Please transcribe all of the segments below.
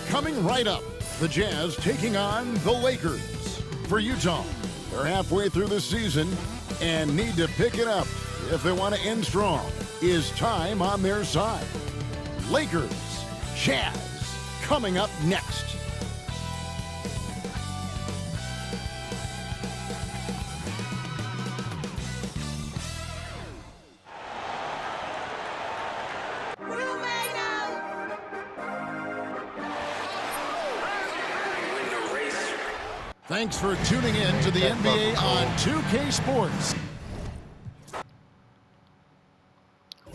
Coming right up, the Jazz taking on the Lakers. For Utah, they're halfway through the season and need to pick it up if they want to end strong. Is time on their side? Lakers, Jazz, coming up next. Thanks for tuning in to the NBA on 2K Sports.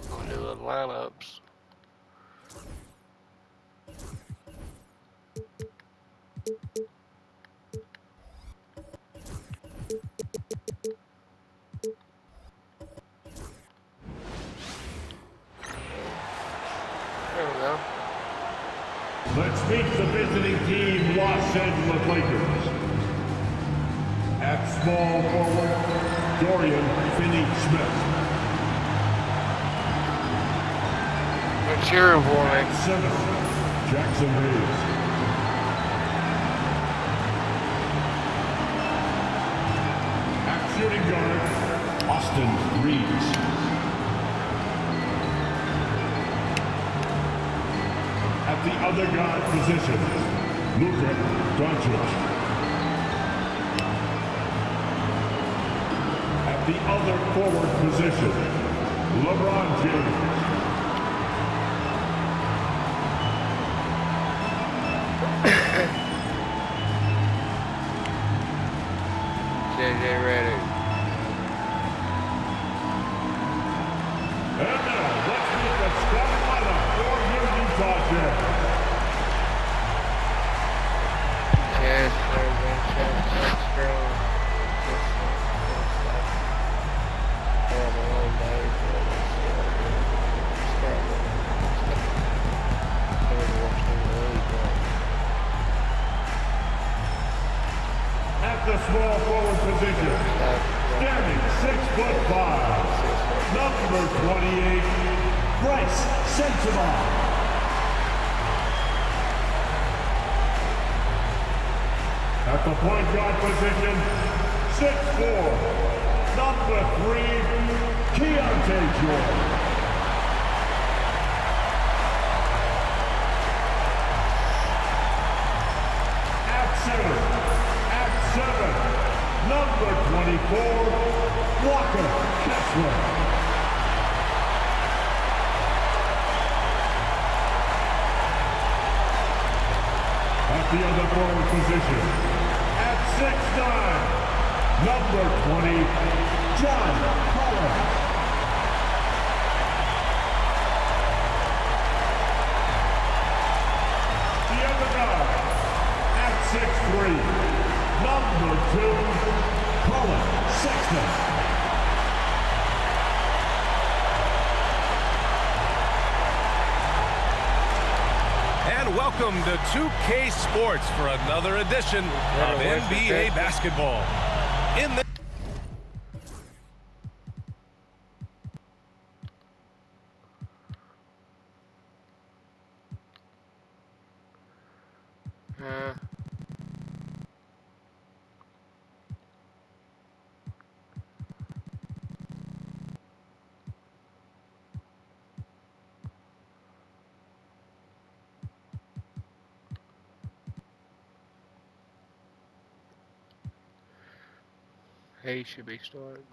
We'll do the lineups. There we go. Let's meet the visiting team, Los Angeles Lakers. At small forward, Dorian Finney-Smith. We're cheering for At me. 7, Jackson Hayes. At shooting guard, Austin Reeves. At the other guard position, Luka Doncic. At the other forward position, LeBron James. JJ Redick. And now, let's meet the starting lineup for your Utah Jazz. Jazz, Jazz, strong. At the small forward position, standing 6'5", number 28, Bryce Sensabaugh. At the point guard position, 6'4", number 3, Keontae Jordan. At center, at 7, number 24, Walker Kessler. At the other forward position, at 6'9", number 20, John Collins. The other guard, at 6'3", number 2, Colin Sexton. And welcome to 2K Sports for another edition of NBA basketball. In the He should be starting.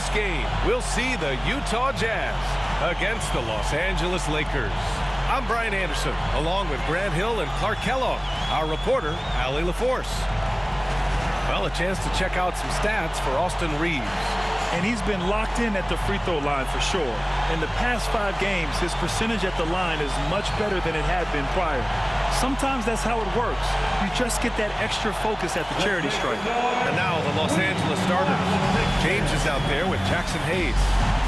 first game, we'll see the Utah Jazz against the Los Angeles Lakers. I'm Brian Anderson, along with Grant Hill and Clark Kellogg, our reporter, Allie LaForce. Well, a chance to check out some stats for Austin Reaves. And he's been locked in at the free throw line for sure. In the past 5 games, his percentage at the line is much better than it had been prior. Sometimes that's how it works. You just get that extra focus at the charity stripe. And now the Los Angeles starters. James is out there with Jackson Hayes.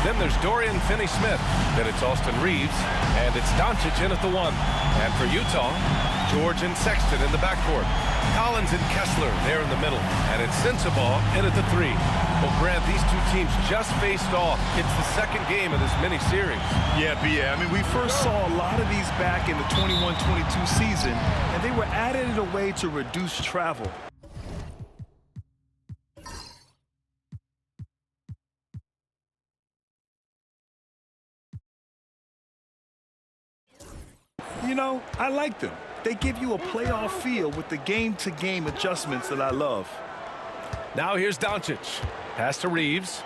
Then there's Dorian Finney-Smith. Then it's Austin Reaves. And it's Doncic in at the 1. And for Utah, George and Sexton in the backcourt. Collins and Kessler there in the middle. And it's Sensabaugh in at the 3. Well, Grant, these two teams just faced off. It's the second game of this mini-series. Yeah, I mean, we first saw a lot of these back in the 21-22 season, and they were added in a way to reduce travel. You know, I like them. They give you a playoff feel with the game-to-game adjustments that I love. Now here's Doncic. Pass to Reaves.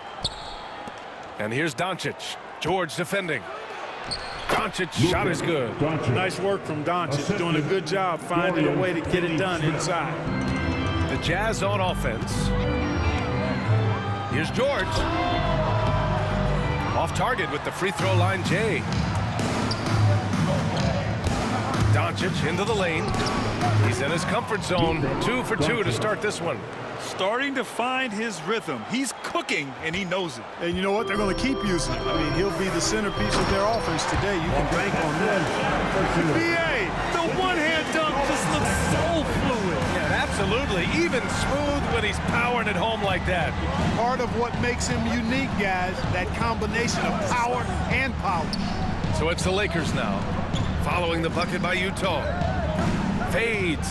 And here's Doncic. George defending. Doncic shot is good. Nice work from Doncic. Doing a good job finding a way to get it done inside. The Jazz on offense. Here's George. Off target with the free throw line, Jay. Doncic into the lane. He's in his comfort zone. 2 for 2 to start this one. Starting to find his rhythm. He's cooking, and he knows it. And you know what? They're going to keep using him. I mean, he'll be the centerpiece of their offense today. You can bank on that. NBA, the one-hand dunk just looks so fluid. Yeah, absolutely. Even smooth when he's powering it home like that. Part of what makes him unique, guys, that combination of power and polish. So it's the Lakers now, following the bucket by Utah. Fades.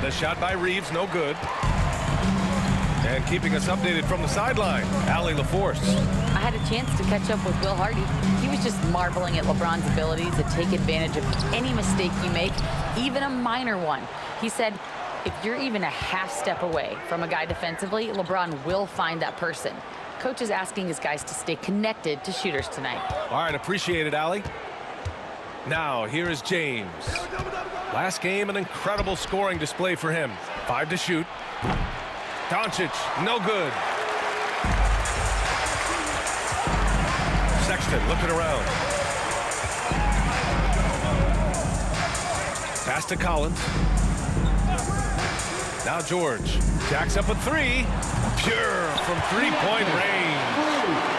The shot by Reaves, no good. And keeping us updated from the sideline, Allie LaForce. I had a chance to catch up with Will Hardy. He was just marveling at LeBron's ability to take advantage of any mistake you make, even a minor one. He said, if you're even a half step away from a guy defensively, LeBron will find that person. Coach is asking his guys to stay connected to shooters tonight. All right, appreciate it, Allie. Now, here is James. Last game, an incredible scoring display for him. 5 to shoot. Doncic, no good. Sexton looking around. Pass to Collins. Now George. Jacks up a 3. Pure from three-point range.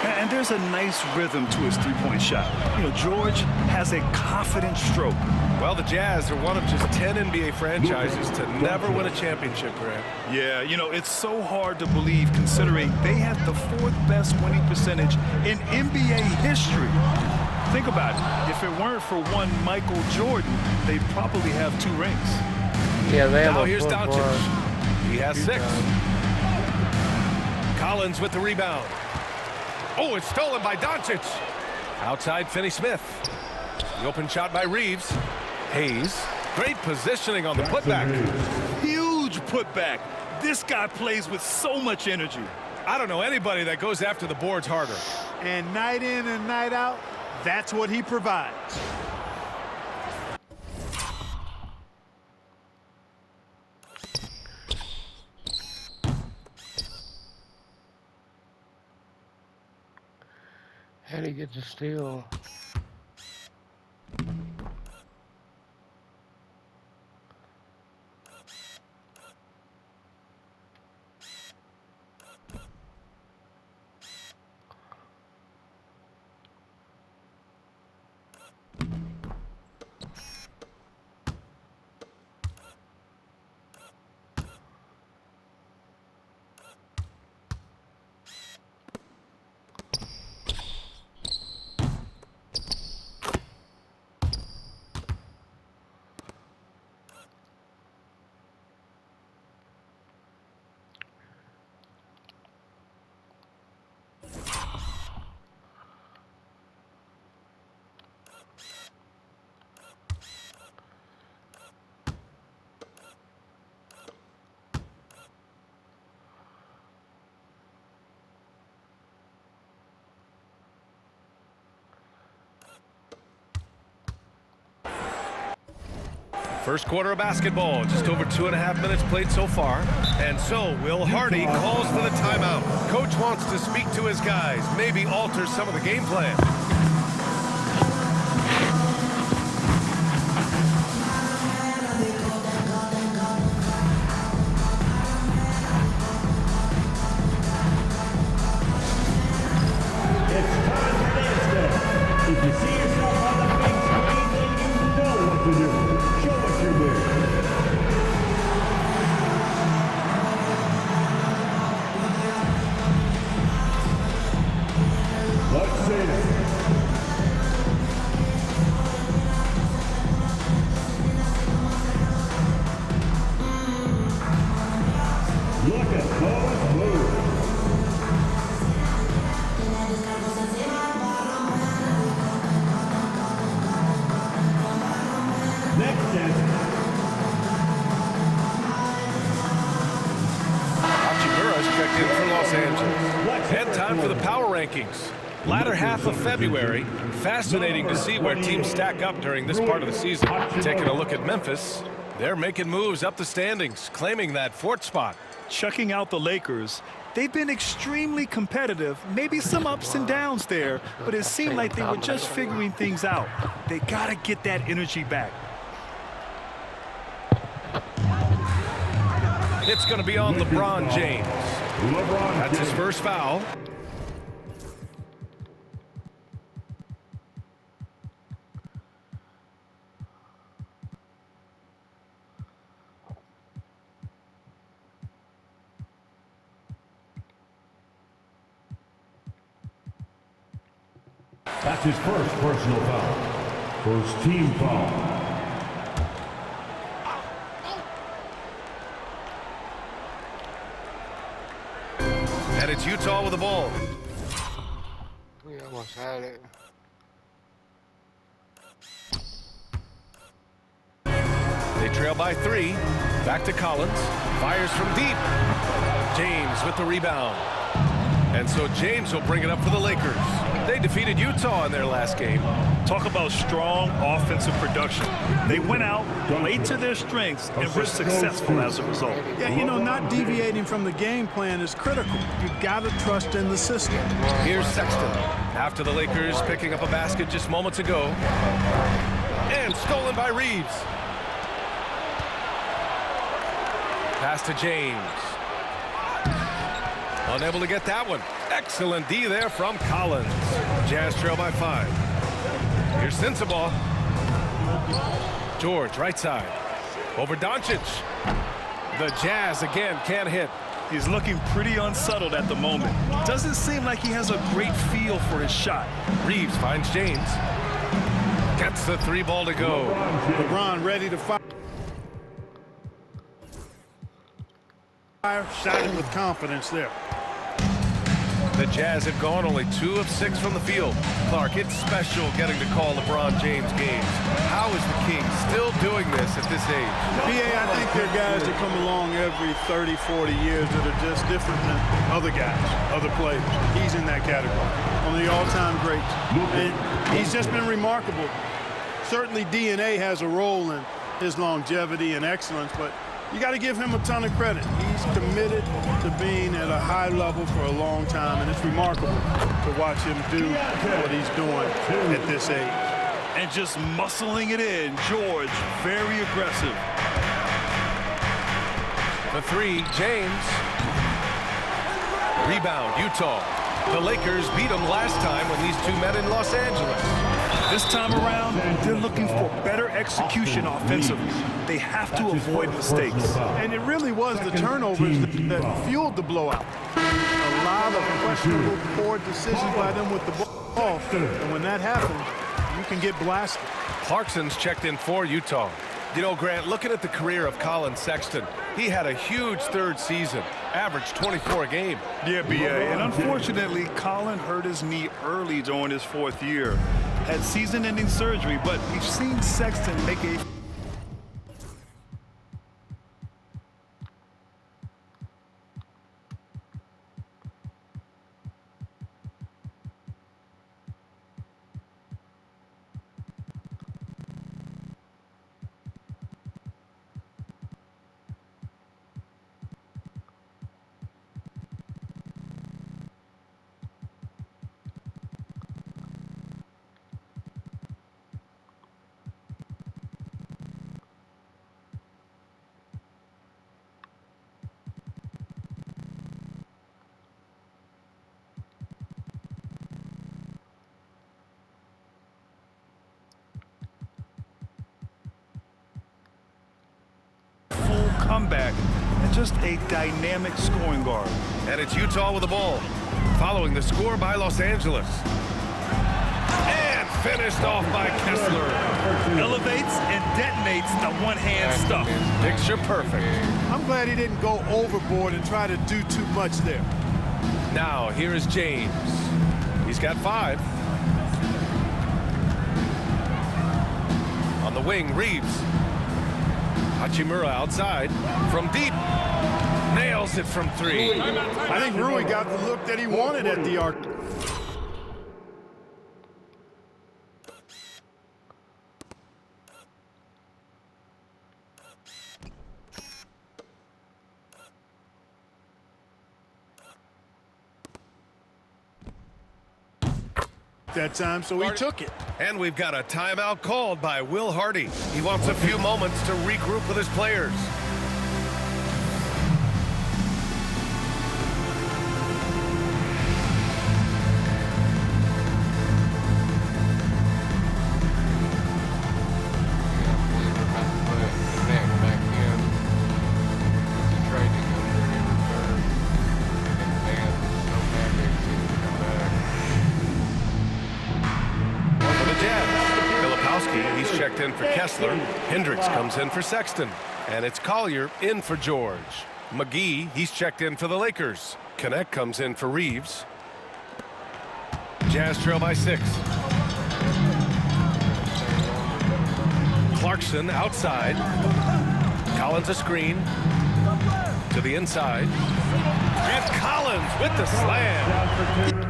And there's a nice rhythm to his three-point shot. You know, George has a confident stroke. Well, the Jazz are one of just 10 NBA franchises to never win a championship, Grant. Yeah, you know, it's so hard to believe considering they have the 4th best winning percentage in NBA history. Think about it. If it weren't for one Michael Jordan, they'd probably have 2 rings. Yeah, they have Now a here's football. Doncic. He has 6. Collins with the rebound. Oh, it's stolen by Doncic. Outside Finney-Smith. The open shot by Reaves. Hayes. Great positioning on the putback. Huge putback. This guy plays with so much energy. I don't know anybody that goes after the boards harder. And night in and night out, that's what he provides. How'd he get the steal? First quarter of basketball, just over 2.5 minutes played so far. And so Will Hardy calls for the timeout. Coach wants to speak to his guys, maybe alter some of the game plan. It's time for dance day. If you see yourself on the big screen, then you know what to do. Show us your move. Let's see it. Look at those moves. Next is Hachimura's checked in for Los Angeles. And time for the power rankings. Latter half of February. Fascinating to see where teams stack up during this part of the season. Taking a look at Memphis. They're making moves up the standings, claiming that fourth spot. Checking out the Lakers, they've been extremely competitive, maybe some ups and downs there, but it seemed like they were just figuring things out. They got to get that energy back. It's going to be on LeBron James. LeBron. That's his first foul. That's his first personal foul. First team foul. And it's Utah with the ball. We almost had it. They trail by 3. Back to Collins. Fires from deep. James with the rebound. And so James will bring it up for the Lakers. They defeated Utah in their last game. Talk about strong offensive production. They went out, played to their strengths, and were successful as a result. Yeah, you know, not deviating from the game plan is critical. You got to trust in the system. Here's Sexton. After the Lakers picking up a basket just moments ago. And stolen by Reeves. Pass to James. Unable to get that one. Excellent D there from Collins. Jazz trail by 5. Here's Sensabaugh. George, right side. Over Doncic. The Jazz again can't hit. He's looking pretty unsettled at the moment. Doesn't seem like he has a great feel for his shot. Reeves finds James. Gets the 3 ball to go. LeBron ready to fire. Shot it with confidence there. The Jazz have gone only 2 of 6 from the field. Clark, it's special getting to call LeBron James games. How is the King still doing this at this age? BA, I think there are guys that come along every 30, 40 years that are just different than other guys, other players. He's in that category. One of the all-time greats. And he's just been remarkable. Certainly DNA has a role in his longevity and excellence, but you got to give him a ton of credit. He's committed to being at a high level for a long time, and it's remarkable to watch him do what he's doing at this age. And just muscling it in, George, very aggressive. The 3, James. Rebound, Utah. The Lakers beat them last time when these two met in Los Angeles. This time around, they're looking for better execution offensively. They have to avoid mistakes. And it really was the turnovers that fueled the blowout. A lot of questionable, poor decisions by them with the ball. And when that happens, you can get blasted. Clarkson's checked in for Utah. You know, Grant, looking at the career of Colin Sexton, he had a huge third season, averaged 24 a game. Yeah, B.A., and unfortunately, Colin hurt his knee early during his 4th year. Had season-ending surgery, but we've seen Sexton make a comeback, and just a dynamic scoring guard. And it's Utah with the ball, following the score by Los Angeles. And finished off by Kessler. Elevates and detonates the one-hand stuff. Picture perfect. I'm glad he didn't go overboard and try to do too much there. Now, here is James. He's got 5. On the wing, Reeves. Hachimura outside from deep. Nails it from 3. I think Rui got the look that he wanted at the arc. That time, so he took it. And we've got a timeout called by Will Hardy. He wants a few moments to regroup with his players. He's checked in for Kessler. Hendricks comes in for Sexton. And it's Collier in for George. McGee, he's checked in for the Lakers. Connect comes in for Reeves. Jazz trail by 6. Clarkson outside. Collins a screen. To the inside. And Collins with the slam.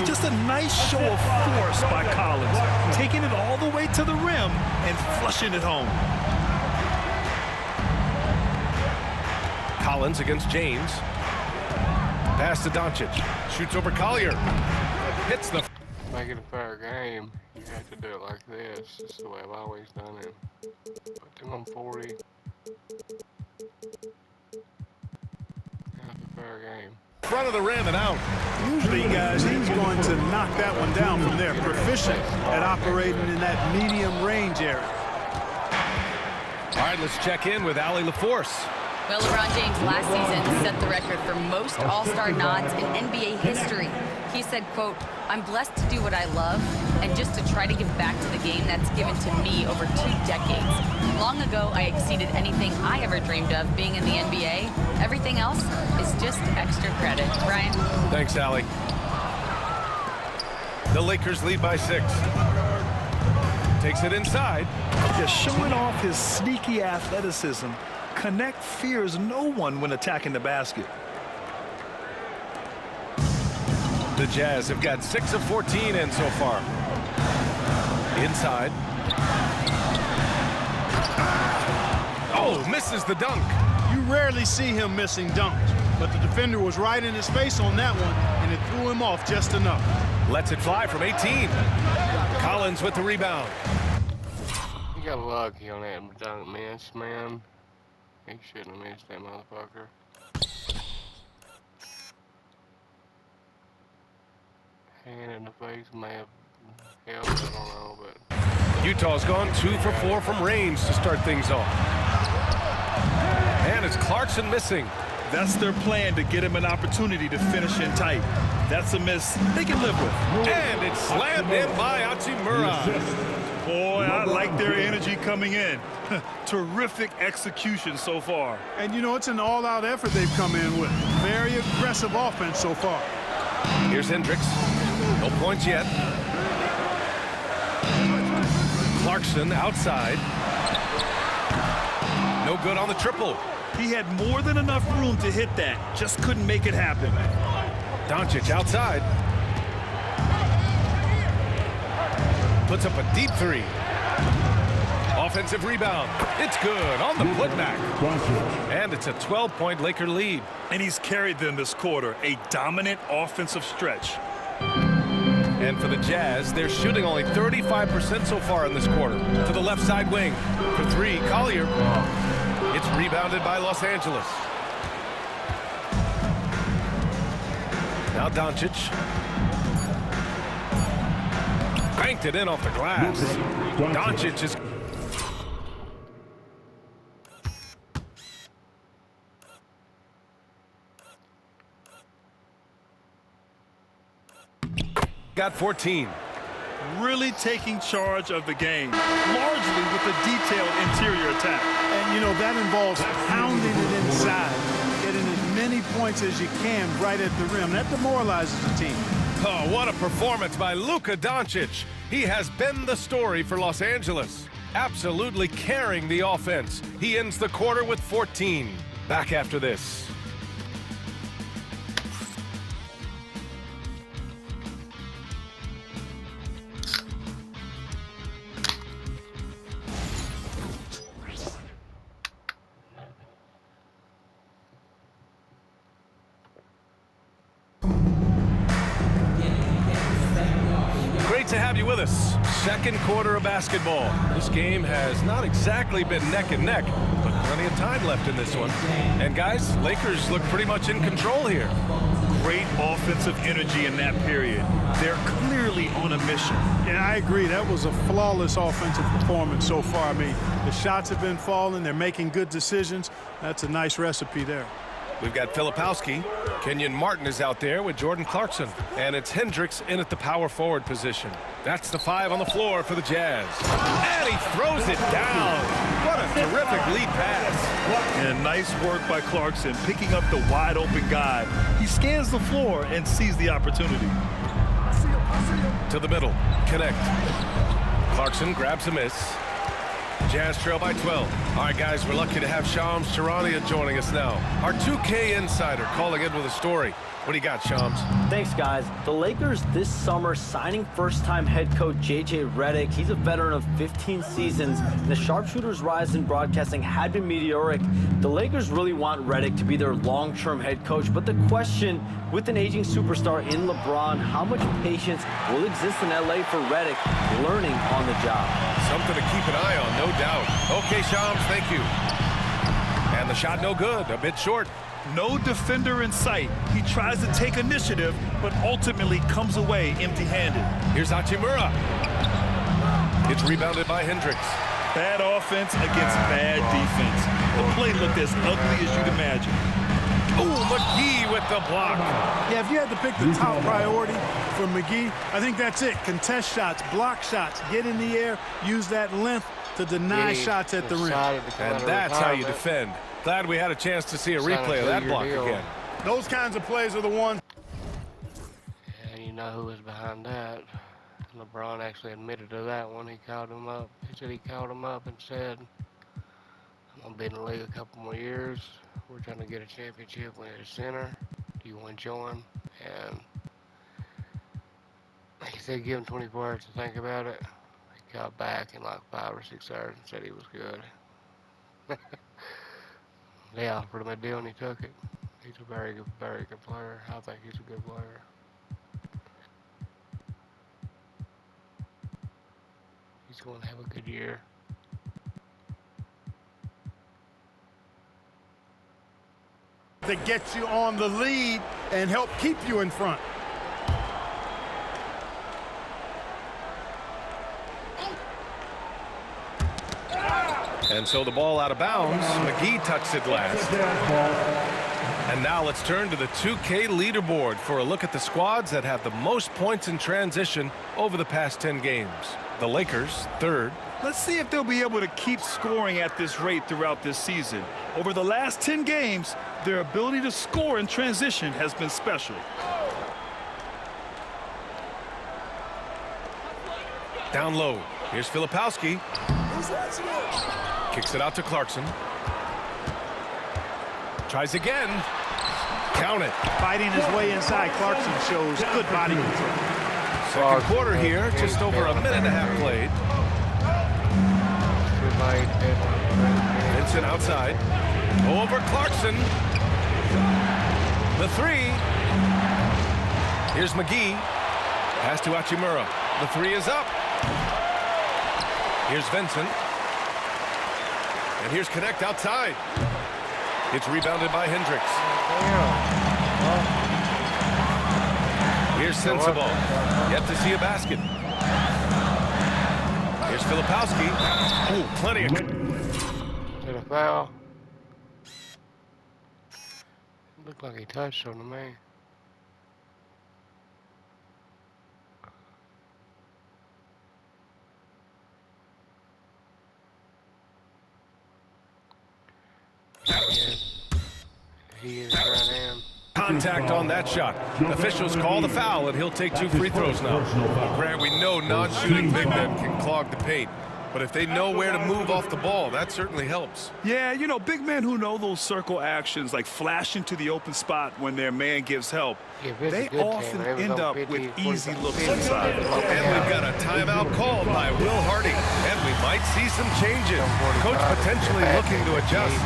Just a nice show of force by Collins, taking it all the way to the rim and flushing it home. Collins against James. Pass to Doncic. Shoots over Collier. Hits the... Make it a fair game. You have to do it like this. This is the way I've always done it. Put them on 40. Have a fair game. Front of the rim and out. Usually, guys, he's going to knock that one down from there. Proficient at operating in that medium range area. All right, let's check in with Allie LaForce. Well, LeBron James last season set the record for most All-Star nods in NBA history. He said, quote, "I'm blessed to do what I love and just to try to give back to the game that's given to me over 2 decades. Long ago, I exceeded anything I ever dreamed of being in the NBA. Everything else is just extra credit." Brian? Thanks, Allie. The Lakers lead by 6. Takes it inside. Just showing off his sneaky athleticism. Connect fears no one when attacking the basket. The Jazz have got 6 of 14 in so far. Inside. Oh, misses the dunk. You rarely see him missing dunks, but the defender was right in his face on that one, and it threw him off just enough. Lets it fly from 18. Collins with the rebound. You got lucky on that dunk miss, man. He shouldn't have missed that motherfucker. Hand in the face may have helped, I don't know, but... Utah's gone 2 for 4 from range to start things off. And it's Clarkson missing. That's their plan, to get him an opportunity to finish in tight. That's a miss they can live with. And it's slammed in by Hachimura. Boy, I like their energy coming in. Terrific execution so far. And you know, it's an all-out effort they've come in with. Very aggressive offense so far. Here's Hendricks. No points yet. Clarkson outside. No good on the triple. He had more than enough room to hit that. Just couldn't make it happen. Doncic outside. Puts up a deep 3. Offensive rebound. It's good on the putback. And it's a 12-point Laker lead. And he's carried them this quarter. A dominant offensive stretch. And for the Jazz, they're shooting only 35% so far in this quarter. To the left side wing. For 3, Collier. It's rebounded by Los Angeles. Now Doncic. banked it in off the glass. Doncic is... got 14. Really taking charge of the game, largely with a detailed interior attack. And, you know, that involves pounding it inside, getting as many points as you can right at the rim. That demoralizes the team. Oh, what a performance by Luka Doncic. He has been the story for Los Angeles, absolutely carrying the offense. He ends the quarter with 14. Back after this. Great to have you with us. Second quarter of basketball. This game has not exactly been neck and neck, but plenty of time left in this one. And guys, Lakers look pretty much in control here. Great offensive energy in that period. They're clearly on a mission. Yeah, I agree. That was a flawless offensive performance so far. I mean, the shots have been falling. They're making good decisions. That's a nice recipe there. We've got Filipowski. Kenyon Martin is out there with Jordan Clarkson. And it's Hendricks in at the power forward position. That's the 5 on the floor for the Jazz. And he throws it down. What a terrific lead pass. And nice work by Clarkson, picking up the wide open guy. He scans the floor and sees the opportunity. To the middle. Connect. Clarkson grabs a miss. Jazz trail by 12. All right, guys, we're lucky to have Shams Charania joining us now. Our 2K insider calling in with a story. What do you got, Shams? Thanks, guys. The Lakers this summer signing first-time head coach J.J. Redick. He's a veteran of 15 seasons. The sharpshooter's rise in broadcasting had been meteoric. The Lakers really want Redick to be their long-term head coach. But the question, with an aging superstar in LeBron, how much patience will exist in L.A. for Redick learning on the job? Something to keep an eye on, no doubt. Okay, Shams, thank you. And the shot no good, a bit short. No defender in sight. He tries to take initiative, but ultimately comes away empty-handed. Here's Hachimura. It's rebounded by Hendricks. Bad offense against bad defense. The play looked as ugly as you'd imagine. Ooh, McGee with the block. Yeah, if you had to pick the top priority for McGee, I think that's it. Contest shots, block shots, get in the air, use that length to deny shots at the rim. And that's how you defend. Glad we had a chance to see a replay of that block again. Those kinds of plays are the ones. And you know who was behind that. LeBron actually admitted to that one. He called him up. He said he called him up and said, I'm going to be in the league a couple more years. We're trying to get a championship. We need a center. Do you want to join? And he said give him 24 hours to think about it. He got back in like 5 or 6 hours and said he was good. They offered him a deal and he took it. He's a very good player. I think he's a good player. He's going to have a good year. That gets you on the lead and help keep you in front. And so the ball out of bounds. McGee touched it last. And now let's turn to the 2K leaderboard for a look at the squads that have the most points in transition over the past 10 games. The Lakers, third. Let's see if they'll be able to keep scoring at this rate throughout this season. Over the last 10 games, their ability to score in transition has been special. Down low. Here's Filipowski. Kicks it out to Clarkson. Tries again. Count it. Fighting his way inside. Clarkson shows good body control. Second quarter here, just over a minute and a half played. Vincent outside. Over Clarkson. The 3. Here's McGee. Pass to Hachimura. The 3 is up. Here's Vincent. And here's Connect outside. It's rebounded by Hendricks. Here's Sensible. Yet to see a basket. Here's Filipowski. Ooh, plenty of... Is it a foul? Looked like he touched on the man. He is right hand. Contact on that shot. Officials call the foul, and he'll take 2 free throws now. Grant, we know non-shooting big men can clog the paint, but if they know where to move off the ball, that certainly helps. Yeah, you know, big men who know those circle actions, like flashing to the open spot when their man gives help, they often end up with easy looks inside. And we've got a timeout called by Will Hardy, and we might see some changes. Coach potentially looking to adjust.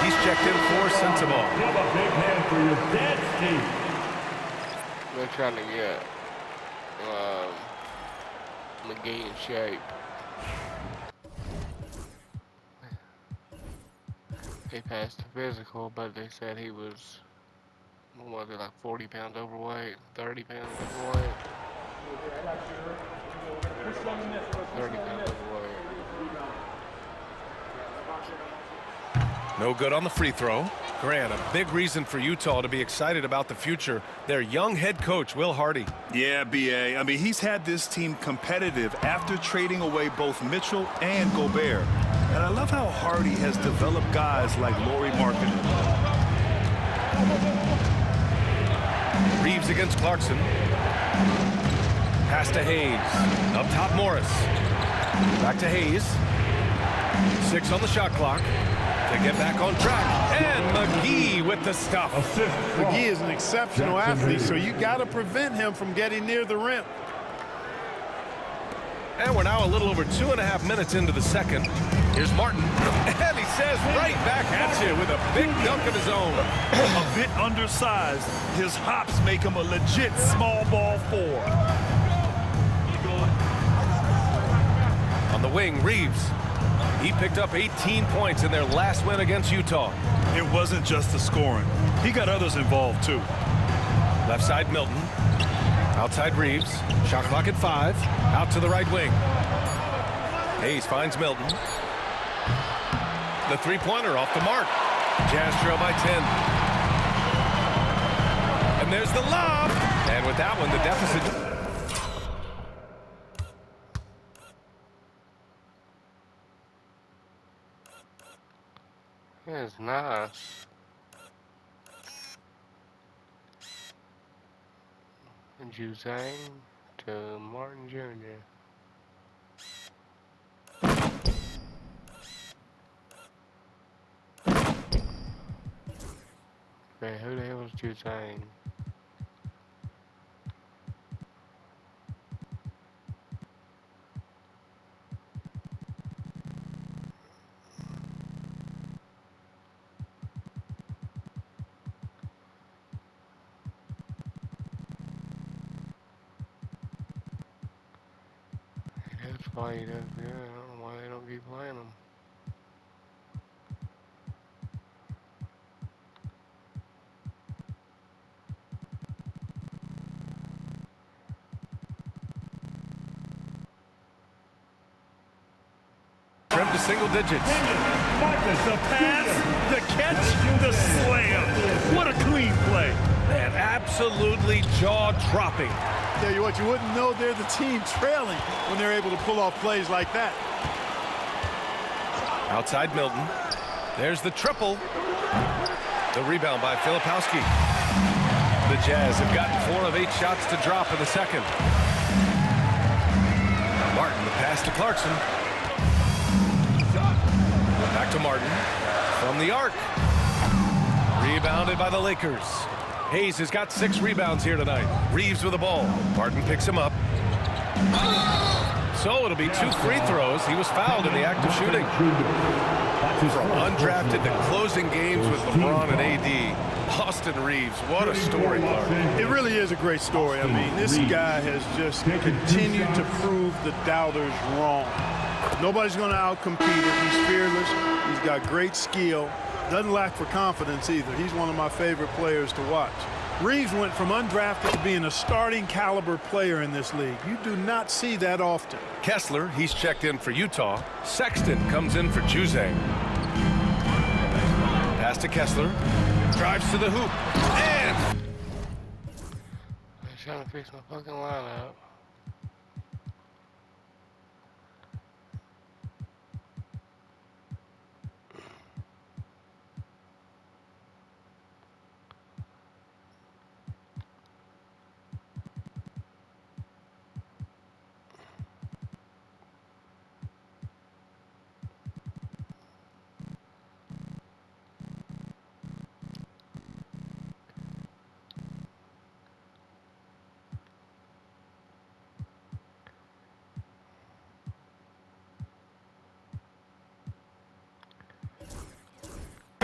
He's checked in for Sensible. You have a big man for your dad's team. They're trying to get McGee in shape. He passed the physical, but they said he was, what was it, like 40 pounds overweight, 30 pounds overweight. 30 pounds overweight. No good on the free throw. Grant, a big reason for Utah to be excited about the future. Their young head coach, Will Hardy. Yeah, B.A. I mean, he's had this team competitive after trading away both Mitchell and Gobert. And I love how Hardy has developed guys like Lauri Markkanen. Reeves against Clarkson. Pass to Hayes. Up top, Morris. Back to Hayes. 6 on the shot clock. To get back on track. And McGee with the stuff. McGee is an exceptional athlete, so you got to prevent him from getting near the rim. And we're now a little over 2.5 minutes into the second. Here's Martin. And he says right back at you with a big dunk of his own. A bit undersized, his hops make him a legit small ball 4. On the wing, Reeves. He picked up 18 points in their last win against Utah. It wasn't just the scoring. He got others involved, too. Left side, Milton. Outside, Reeves. Shot clock at 5. Out to the right wing. Hayes finds Milton. The three-pointer off the mark. Jazz trail by 10. And there's the lob. And with that one, the deficit... That's nice. And Juzang to Martin Jr. Okay, who the hell was Juzang? That's why he does good. I don't know why they don't keep playing him. into single digits. The pass, the catch, the slam. What a clean play. Man, absolutely jaw-dropping. Tell you what, you wouldn't know they're the team trailing when they're able to pull off plays like that. Outside Milton. There's the triple. The rebound by Filipowski. The Jazz have gotten 4 of 8 shots to drop in the second. Martin, the pass to Clarkson. Back to Martin. From the arc. Rebounded by the Lakers. Hayes has got 6 rebounds here tonight. Reeves with the ball. Martin picks him up. So it'll be 2 free throws. He was fouled in the act of shooting. From undrafted to closing games with LeBron and AD. Austin Reeves, what a story, Clark. It really is a great story. I mean, this guy has just continued to prove the doubters wrong. Nobody's going to outcompete him. He's fearless. He's got great skill. Doesn't lack for confidence either. He's one of my favorite players to watch. Reeves went from undrafted to being a starting caliber player in this league. You do not see that often. Kessler, he's checked in for Utah. Sexton comes in for Juzang. Pass to Kessler. Drives to the hoop. And I'm trying to fix my fucking lineup.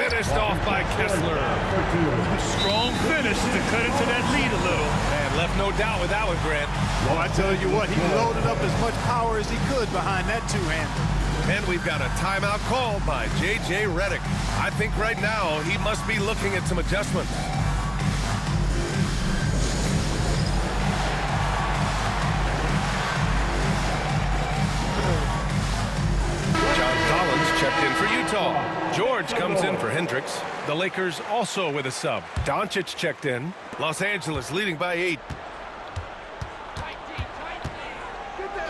finished off by Kessler. Strong finish to cut into that lead a little. And left no doubt with that one, Grant. Well, I tell you what, he loaded up as much power as he could behind that two-hander. And we've got a timeout called by J.J. Redick. I think right now he must be looking at some adjustments. John Collins checked in for Utah. George comes in for Hendricks. The Lakers also with a sub. Doncic checked in. Los Angeles leading by 8.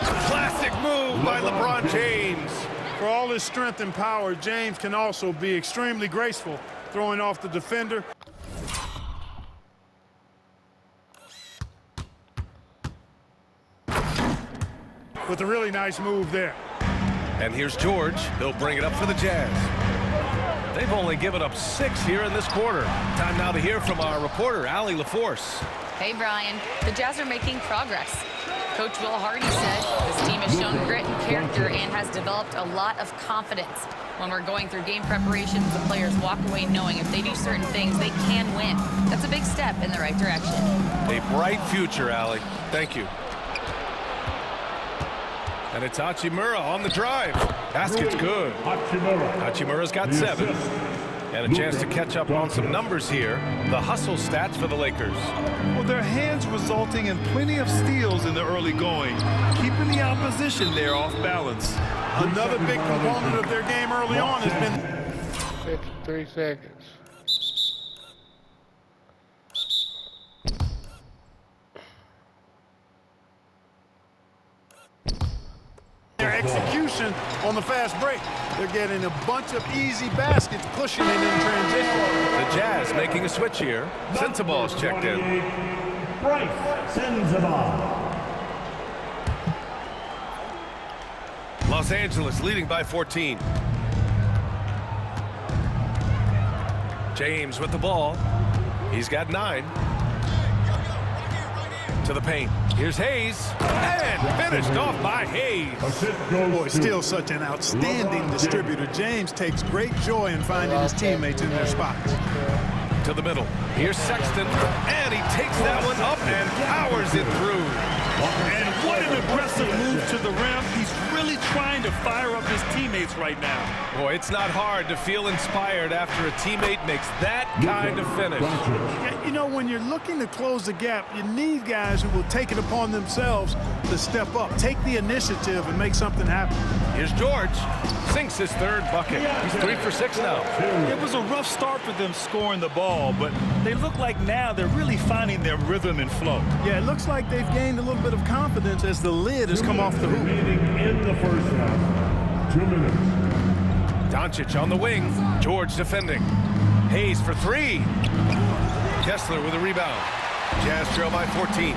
Classic move by LeBron James. For all his strength and power, James can also be extremely graceful, throwing off the defender. With a really nice move there. And here's George. He'll bring it up for the Jazz. They've only given up 6 here in this quarter. Time now to hear from our reporter, Allie LaForce. Hey, Brian. The Jazz are making progress. Coach Will Hardy said this team has shown grit and character and has developed a lot of confidence. When we're going through game preparations, the players walk away knowing if they do certain things, they can win. That's a big step in the right direction. A bright future, Allie. Thank you. And it's Hachimura on the drive. Basket's good. Hachimura's got 7. And a chance to catch up on some numbers here. The hustle stats for the Lakers. Well, their hands resulting in plenty of steals in the early going, keeping the opposition there off balance. Another big component of their game early on has been 53 seconds. their execution on the fast break. They're getting a bunch of easy baskets, pushing it in transition. The Jazz making a switch here. Sensabaugh's checked in. Bryce Sensabaugh. Los Angeles leading by 14. James with the ball. He's got 9. To the paint. Here's Hayes. And finished off by Hayes. Boy, still such an outstanding distributor. James takes great joy in finding his teammates in their spots. To the middle. Here's Sexton. And he takes that one up and powers it through. And what an aggressive move to the rim. He's really really trying to fire up his teammates right now. Boy, it's not hard to feel inspired after a teammate makes that kind of finish. Yeah, you know, when you're looking to close the gap, you need guys who will take it upon themselves to step up, take the initiative, and make something happen. Here's George. Sinks his third bucket. He's 3 for 6 now. It was a rough start for them scoring the ball, but they look like now they're really finding their rhythm and flow. Yeah, it looks like they've gained a little bit of confidence as the lid has come off the hoop. Remaining in the first half. 2 minutes. Doncic on the wing. George defending. Hayes for 3. Kessler with a rebound. Jazz trail by 14.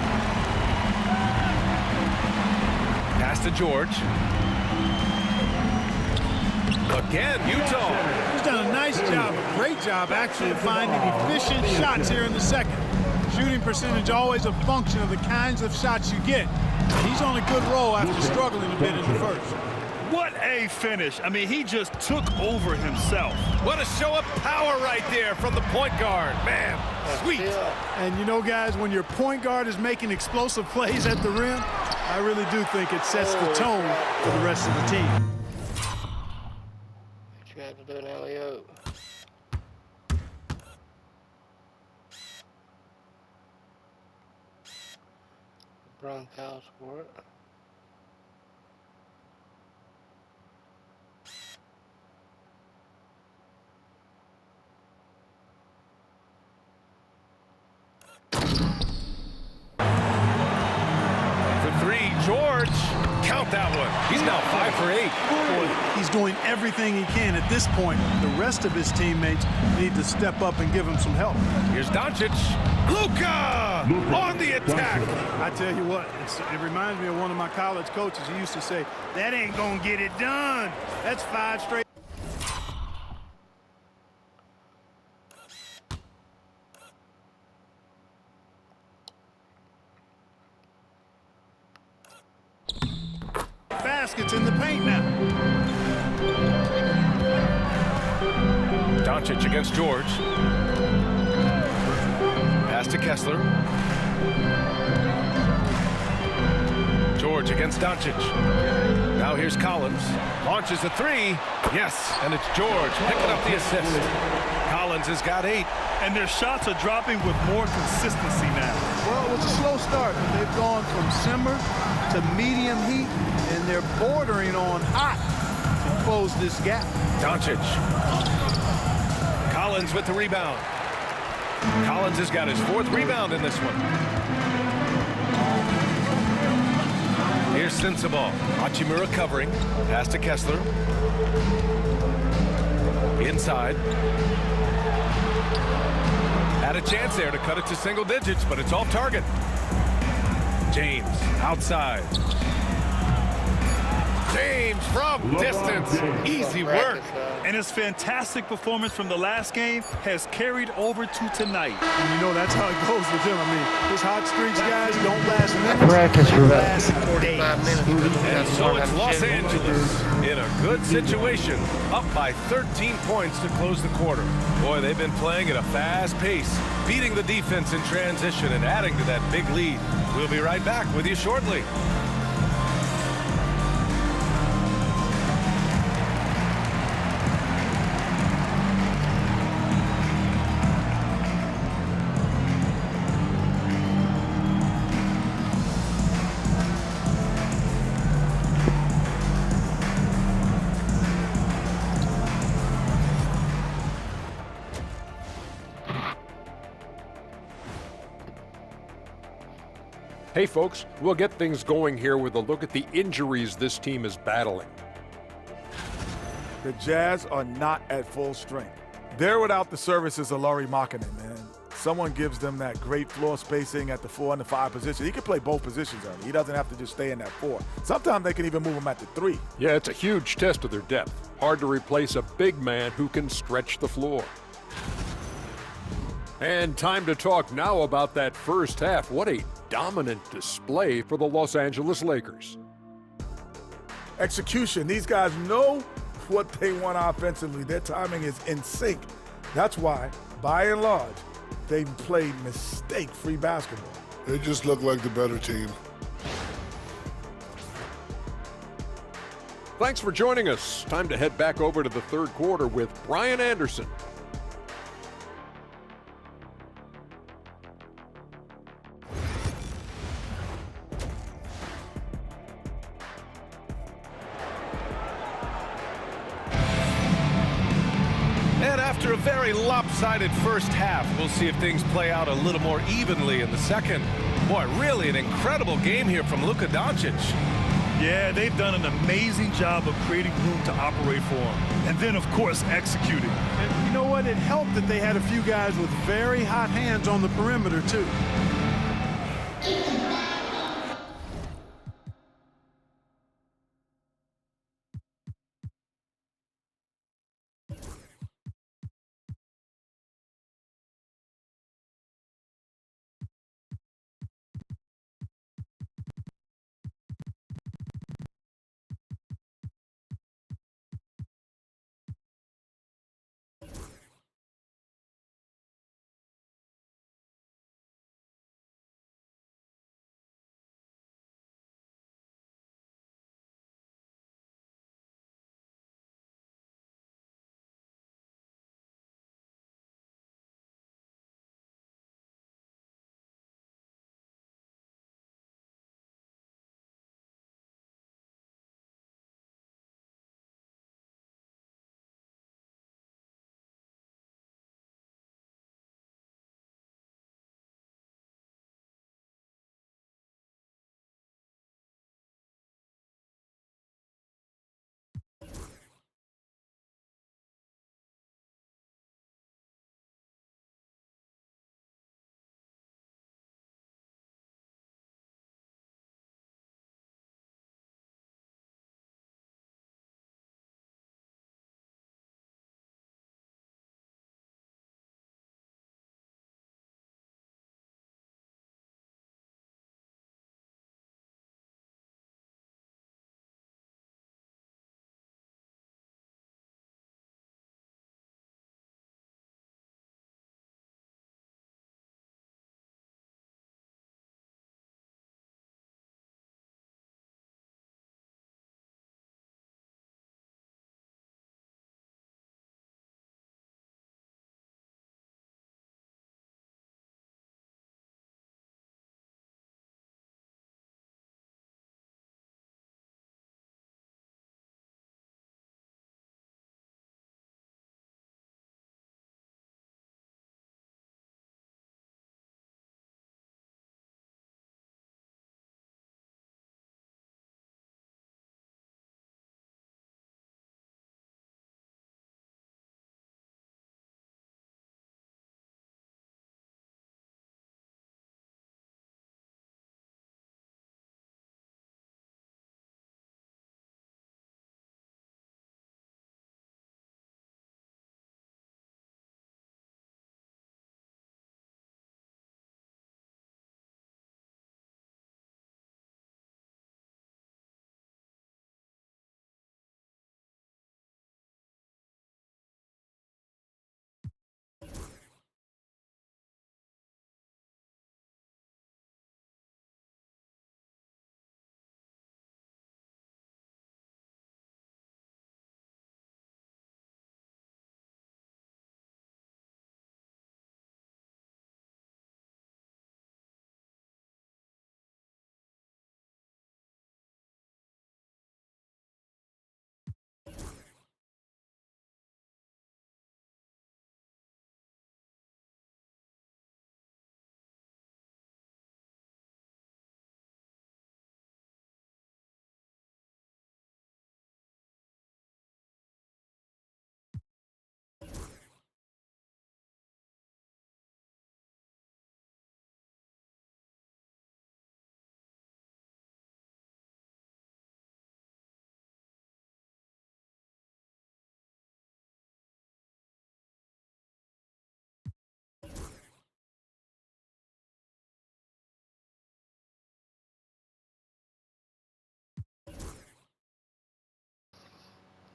Pass to George. Again, Utah. He's done a nice job, a great job actually of finding efficient shots here in the second. Shooting percentage always a function of the kinds of shots you get. He's on a good roll after struggling a bit in the first. What a finish. I mean, he just took over himself. What a show of power right there from the point guard. Man, sweet. And you know, guys, when your point guard is making explosive plays at the rim, I really do think it sets the tone for the rest of the team. You had to do an alley-oop. LeBron calls for it. For 3, George. Count that one. He's now 5 for 8. Boy, he's doing everything he can at this point. The rest of his teammates need to step up and give him some help. Here's Doncic. Luka on the attack. I tell you what, it reminds me of one of my college coaches. He used to say, that ain't gonna get it done. That's 5 straight. Baskets in the paint now. Doncic against George. Pass to Kessler. George against Doncic. Now here's Collins. Launches a 3. Yes, and it's George picking up the assist. Collins has got 8. And their shots are dropping with more consistency now. Well, it was a slow start, but they've gone from simmer to medium heat, and they're bordering on hot to close this gap. Doncic. Collins with the rebound. Collins has got his 4th rebound in this one. Here's Sensabaugh. Hachimura covering. Pass to Kessler. Inside. Had a chance there to cut it to single digits, but it's off target. James outside. James from distance. Easy work. And his fantastic performance from the last game has carried over to tonight. And you know that's how it goes with him. I mean, his hot streaks, guys, don't last minutes. They last days. 5 minutes. And so it's Los Angeles in a good situation, up by 13 points to close the quarter. Boy, they've been playing at a fast pace, beating the defense in transition and adding to that big lead. We'll be right back with you shortly. Hey folks, we'll get things going here with a look at the injuries this team is battling. The Jazz are not at full strength. They're without the services of Lauri Markkanen, man. Someone gives them that great floor spacing at the 4 and the 5 position. He can play both positions early. He doesn't have to just stay in that 4. Sometimes they can even move him at the 3. Yeah, it's a huge test of their depth. Hard to replace a big man who can stretch the floor. And time to talk now about that first half. What a dominant display for the Los Angeles Lakers. Execution. These guys know what they want offensively. Their timing is in sync. That's why, by and large, they've played mistake-free basketball. They just look like the better team. Thanks for joining us. Time to head back over to the third quarter with Brian Anderson. And after a very lopsided first half, we'll see if things play out a little more evenly in the second. Boy, really an incredible game here from Luka Doncic. Yeah, they've done an amazing job of creating room to operate for him. And then, of course, executing. And you know what? It helped that they had a few guys with very hot hands on the perimeter, too.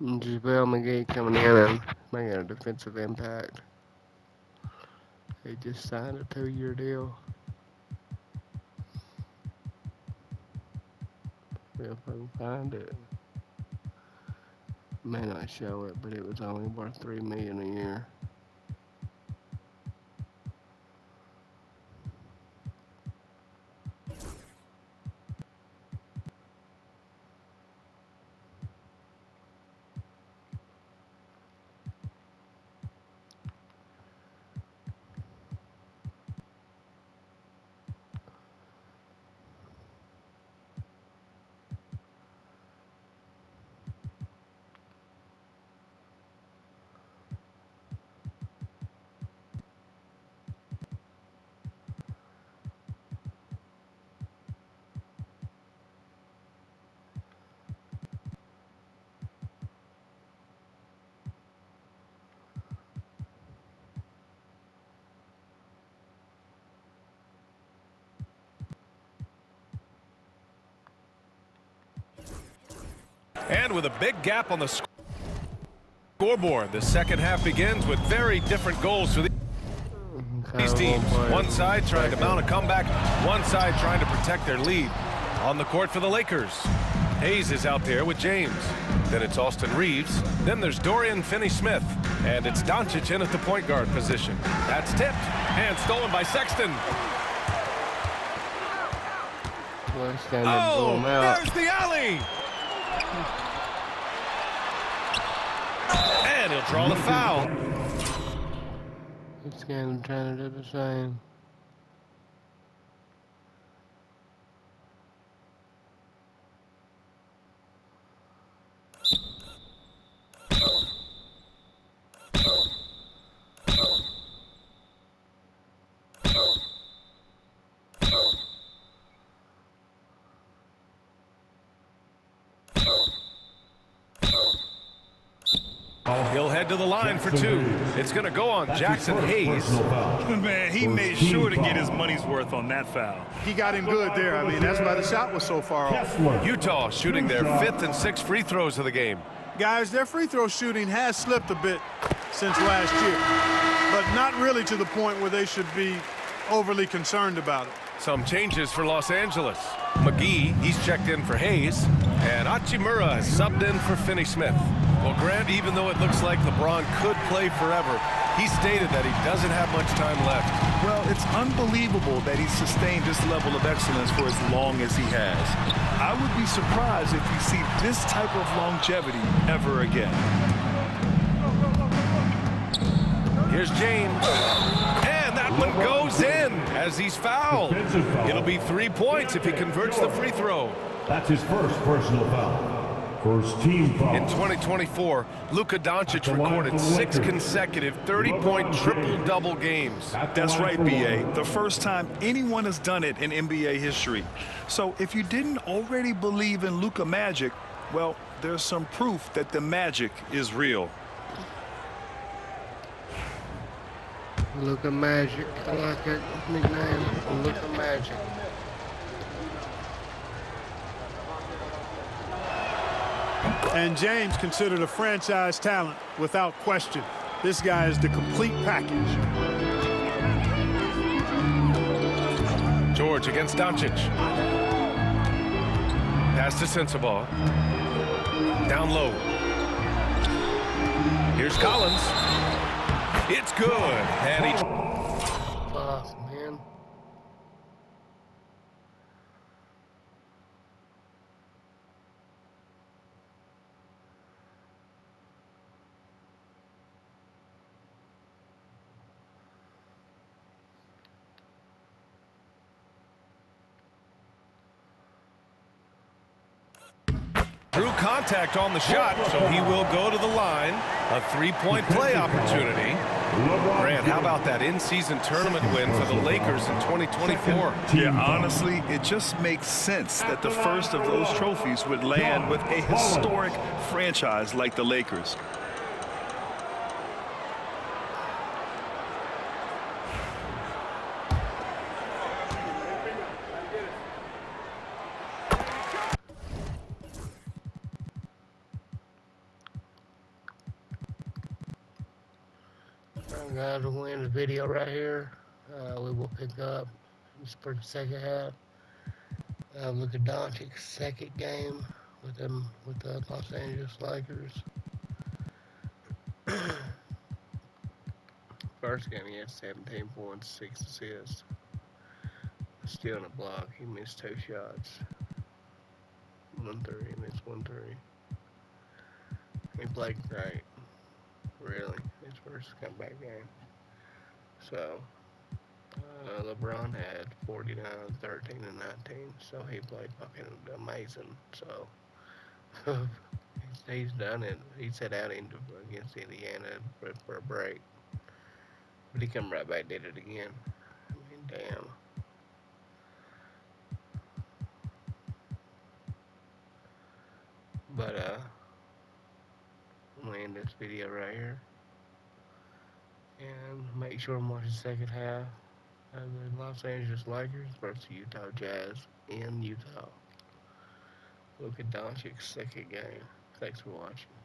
JaVale McGee coming in and making a defensive impact. He just signed a 2-year deal. If I can find it. May not show it, but it was only worth $3 million a year. And with a big gap on the scoreboard, the second half begins with very different goals for these teams. One side trying to mount a comeback, one side trying to protect their lead. On the court for the Lakers, Hayes is out there with James. Then it's Austin Reeves. Then there's Dorian Finney-Smith. And it's Doncic in at the point guard position. That's tipped and stolen by Sexton. Oh, there's the alley. And he'll draw the foul. This game trying to do the same. He'll head to the line for two. It's going to go on Jackson Hayes. Man, he made sure to get his money's worth on that foul. He got him good there. I mean, that's why the shot was so far off. Utah shooting their 5th and 6th free throws of the game. Guys, their free throw shooting has slipped a bit since last year, but not really to the point where they should be overly concerned about it. Some changes for Los Angeles. McGee, he's checked in for Hayes, and Hachimura has subbed in for Finney-Smith. Well, Grant, even though it looks like LeBron could play forever, he stated that he doesn't have much time left. Well, it's unbelievable that he's sustained this level of excellence for as long as he has. I would be surprised if we see this type of longevity ever again. Here's James. And that one goes in as he's fouled. It'll be 3 points if he converts the free throw. That's his first personal foul. First team foul. In 2024, Luka Doncic recorded 6 consecutive 30-point triple-double games. That's right, B.A. The first time anyone has done it in NBA history. So if you didn't already believe in Luka magic, well, there's some proof that the magic is real. Luka Magic. I like that nickname. Luka Magic. And James considered a franchise talent without question. This guy is the complete package. George against Doncic. Pass to Sensabaugh. Down low. Here's Collins. It's good. And he... Fuck, man. Drew contact on the shot, so he will go to the line. A 3-point play opportunity. Grant, how about that in-season tournament win for the Lakers in 2024? Yeah, honestly, it just makes sense that the first of those trophies would land with a historic franchise like the Lakers. Guys, we're going to end the video right here. We will pick up for the second half. Look at Doncic's second game with the Los Angeles Lakers. First game, he had 17 points, 6 assists. Still in a block. He missed 2 shots. 1 3. He missed 1 3. He played great. Really. His first comeback game. So, LeBron had 49, 13, and 19. So he played fucking amazing. So, he's done it. He sat out against Indiana for a break. But he come right back, did it again. I mean, damn. But, I'm gonna end this video right here. And make sure and watch the second half of the Los Angeles Lakers versus Utah Jazz in Utah. Look at Doncic's second game. Thanks for watching.